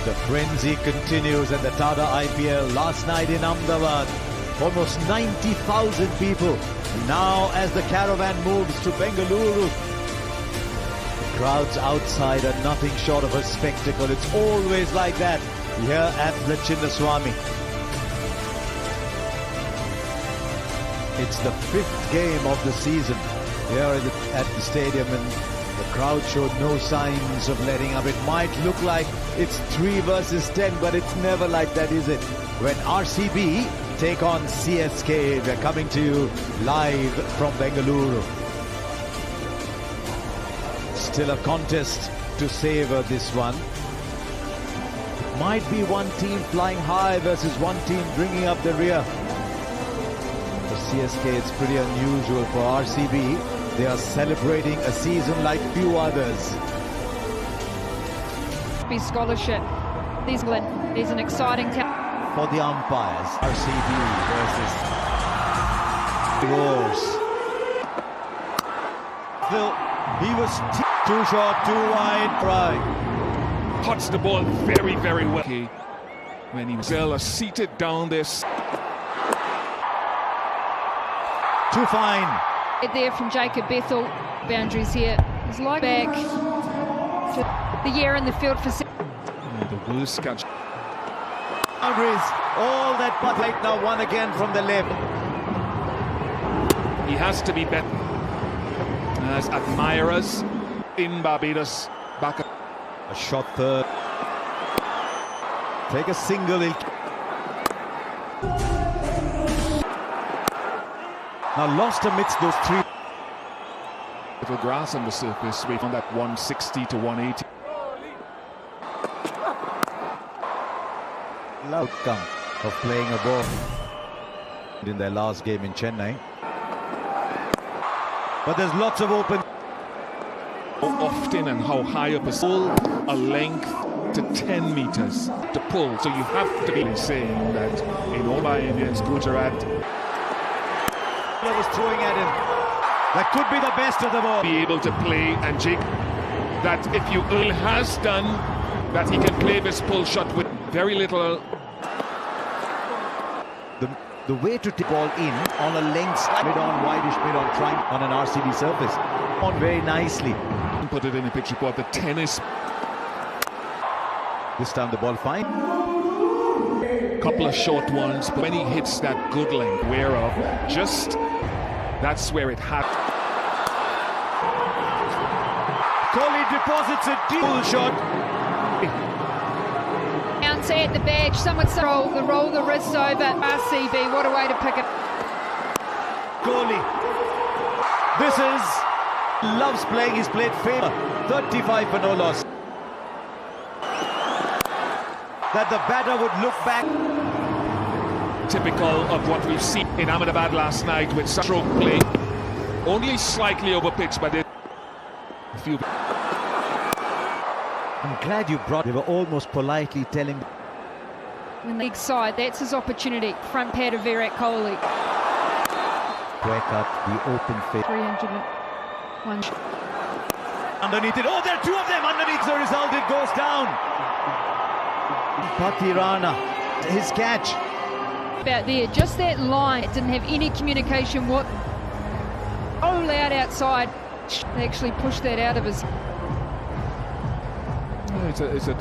The frenzy continues at the Tata IPL. Last night in Ahmedabad, almost 90,000 people. Now as the caravan moves to Bengaluru, the crowds outside are nothing short of a spectacle. It's always like that here at the Chinnaswamy. It's the 5th game of the season here at the stadium, and the crowd showed no signs of letting up. It might look like it's 3 versus 10, but it's never like that, is it? When RCB take on CSK, they're coming to you live from Bengaluru. Still a contest to savor this one. It might be one team flying high versus one team bringing up the rear. For CSK, it's pretty unusual. For RCB, they are celebrating a season like few others. Be scholarship. England is an exciting town. For the umpires, RCB versus Roars. Phil, he was too short, too wide, right. Cuts the ball very, very well. When he was seated down this. Too fine. There from Jacob Bethel. Boundaries here. He's like back for the year in the field for. The Wolves catch. Boundaries. All that but right now, one again from the left. He has to be better. As admirers in Barbados, back up. A shot third. Take a single. Now lost amidst those 3. Little grass on the surface. We found that 160 to 180. Outcome of playing a ball in their last game in Chennai. But there's lots of open. How often and how high up a length to 10 meters to pull. So you have to be saying that in all my Indians, Gujarat was throwing at him. That could be the best of the ball. Be able to play and jig. That if you has done that, he can play this pull shot with very little. The way to tip ball in on a length, mid-on, wideish mid-on, trying on an RCB surface. On very nicely. Put it in a pitch report. The tennis. This time the ball fine. Couple of short ones, but when he hits that good length, aware of, just that's where it happened. Kohli deposits a deep shot. Bounce at the badge. Someone roll the wrists over. RCB. What a way to pick it. Kohli. This is loves playing. He's played favor. 35 for no loss. That the batter would look back. Typical of what we've seen in Ahmedabad last night with stroke play. Only slightly over pitch, but a few. I'm glad you brought. They were almost politely telling. When the side, that's his opportunity. Front pad of Virat Kohli. Break up the open face. 301. Underneath it. Oh, there are 2 of them underneath the result. It goes down. Patirana, his catch. About there, just that line. It didn't have any communication. What? Oh, loud outside. They actually pushed that out of his. It's a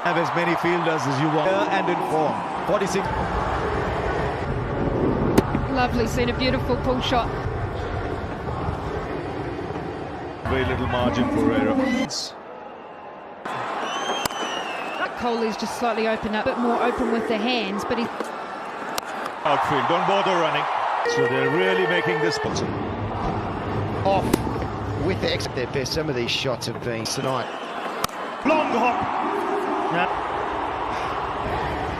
Have as many fielders as you want and in form. 46. Lovely, seen a beautiful pull shot. Very little margin for error. Kohli's just slightly opened up, a bit more open with the hands, but he. Outfield, don't bother running. So they're really making this possible. Off with their best. Some of these shots have been tonight. Long hop.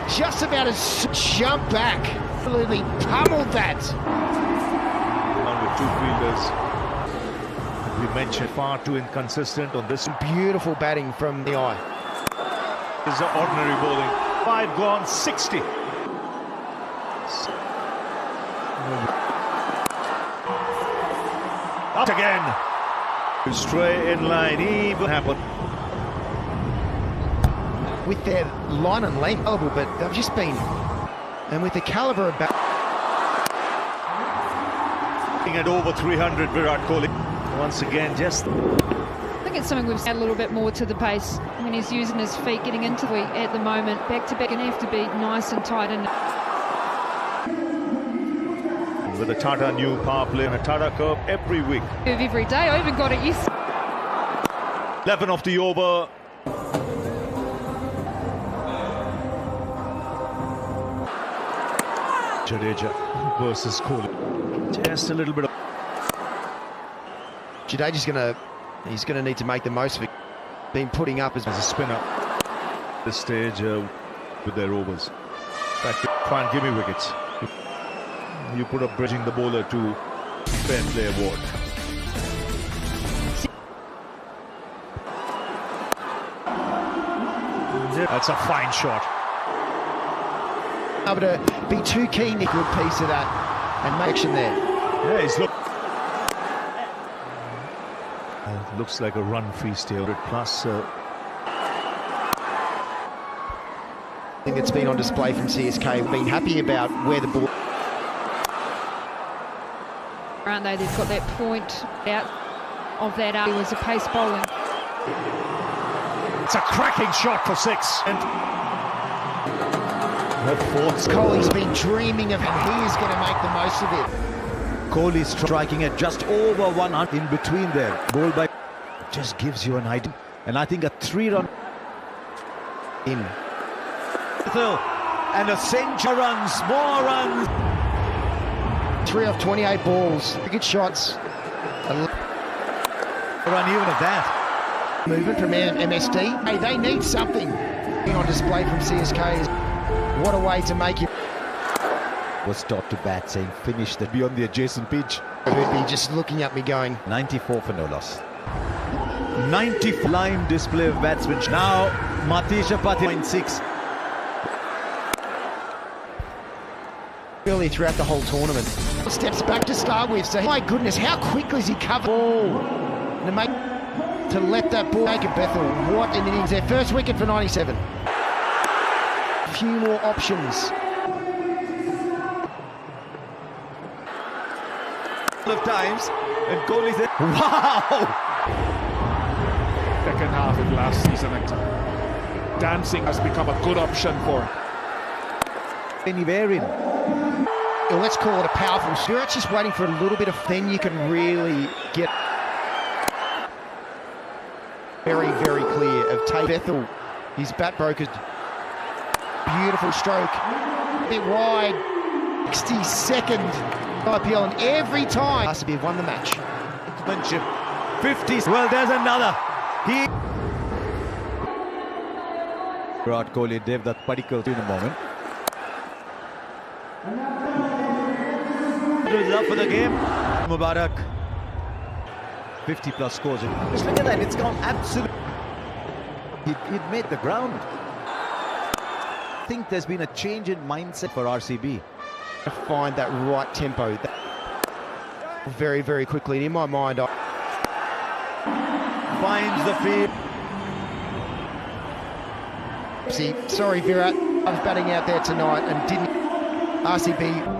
Just about to jump back. Absolutely pummeled that. On with 2 fielders. We mentioned far too inconsistent on this. Beautiful batting from the eye. This is ordinary bowling. 5 gone, 60. Up again. Stray in line, even happen. with their line and length, but they've just been, and with the calibre of bat. At over 300, Virat Kohli. Once again, just... I think it's something we've add a little bit more to the pace when he's using his feet, getting into the at the moment. Back to back, going to have to be nice and tight. And with a Tata new power play and a Tata curve every week. Every day, I even got it yesterday. 11 of the over. Jadeja versus Kohli. Just a little bit of... Jadeja's he's gonna need to make the most of it. Been putting up as a spinner. This stage with their overs. In fact, try and give me wickets. You put up bridging the bowler to fair play award. That's a fine shot. Able to be too keen, a good piece of that, and make action there. Yeah, he's looks like a run feast here. Plus, I think it's been on display from CSK. Been happy about where the ball. Aren't they? They've got that point out of that. It was a pace bowling. It's a cracking shot for 6. And Kohli's been dreaming of it. He is going to make the most of it. Kohli striking at just over 100 in between there. Ball by just gives you an idea. And I think a 3-run in. And a century runs, more runs. 3 off 28 balls. Good shots. Run even at that. Movement from MSD. Hey, they need something. Being on display from CSK. What a way to make it. Was taught to bat, saying finish that beyond the adjacent pitch. He'd be just looking at me going 94 for no loss. 90 line display of batsmen. Now Matisha Pati 0.6. Early throughout the whole tournament. Steps back to start with. So my goodness, how quickly has he covered ball to let that ball make a Bethel. What an innings. Their first wicket for 97. A few more options. Of times and Kohli said, wow! Second half of last season, and dancing has become a good option for him. Anywhere in. Let's call it a powerful spirit. Just waiting for a little bit of then you can really get very, very clear of Tate Bethel. His bat broke. Beautiful stroke. A bit wide. 62nd IPL, and every time has to be won the match. 50s. Well, there's another. Virat Kohli, Devdutt Padikkal in a moment. It was up for the game. Mubarak. 50 plus scores. Just look at that. It's gone absolutely. It made the ground. I think there's been a change in mindset for RCB. To find that right tempo very, very quickly. And in my mind, finds the field. See, sorry, Virat. I was batting out there tonight and didn't. RCB.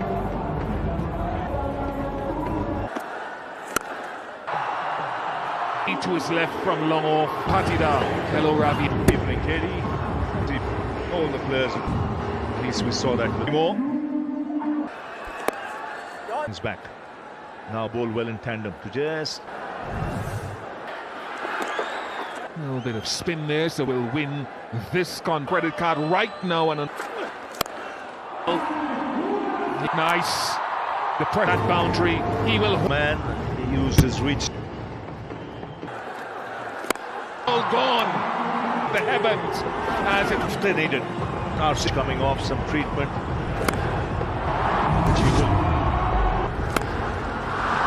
To his left from long off. Patida. Hello, Ravi. Evening, Katie. All the players. At least we saw that more. Back. Now ball well in tandem to just a little bit of spin there, so we'll win this credit card right now. And nice, the that boundary. He will. Man, he used his reach. All gone. The heavens as it they needed. Tarsi coming off some treatment. Which he will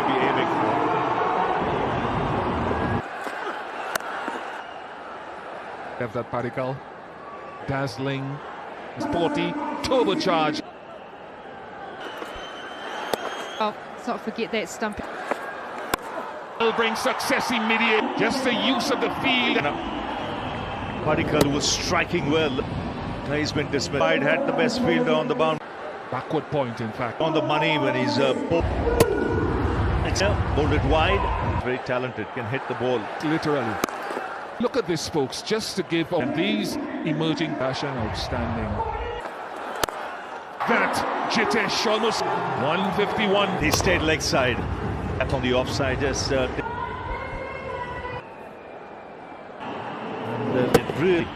be aiming for. Devdutt Padikkal, dazzling, sporty, turbocharge. Oh, let's not forget that stump. Will bring success immediate. Just the use of the field. Padikkal was striking well. He's been dismissed. Had the best fielder on the boundary. Backward point, in fact. On the money when he's bowled it wide. Very talented, can hit the ball. Literally. Look at this, folks, just to give on these emerging passion outstanding. That Jitesh almost 151. He stayed leg side. Back on the offside, just and it really.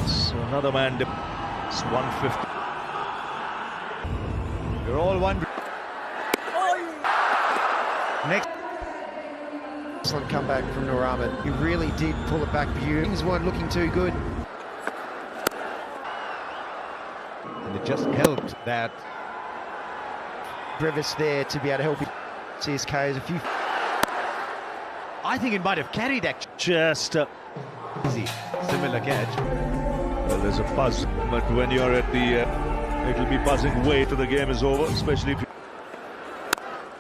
So another man. It's 150. You're all wondering. Next. Excellent comeback from Nur Ahmed. He really did pull it back beautifully. Things weren't looking too good. And it just helped that Brevis there to be able to help him. CSK has a few. I think it might have carried that Just easy, similar catch. well, there's a buzz, but when you're at the, it'll be buzzing way till the game is over, especially if you.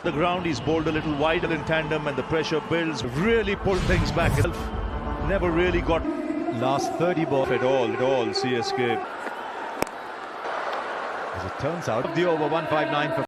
The ground, he's bowled a little wider in tandem, and the pressure builds. Really pulled things back. Never really got Last 30 balls. at all. CSK. As it turns out, the over 159 for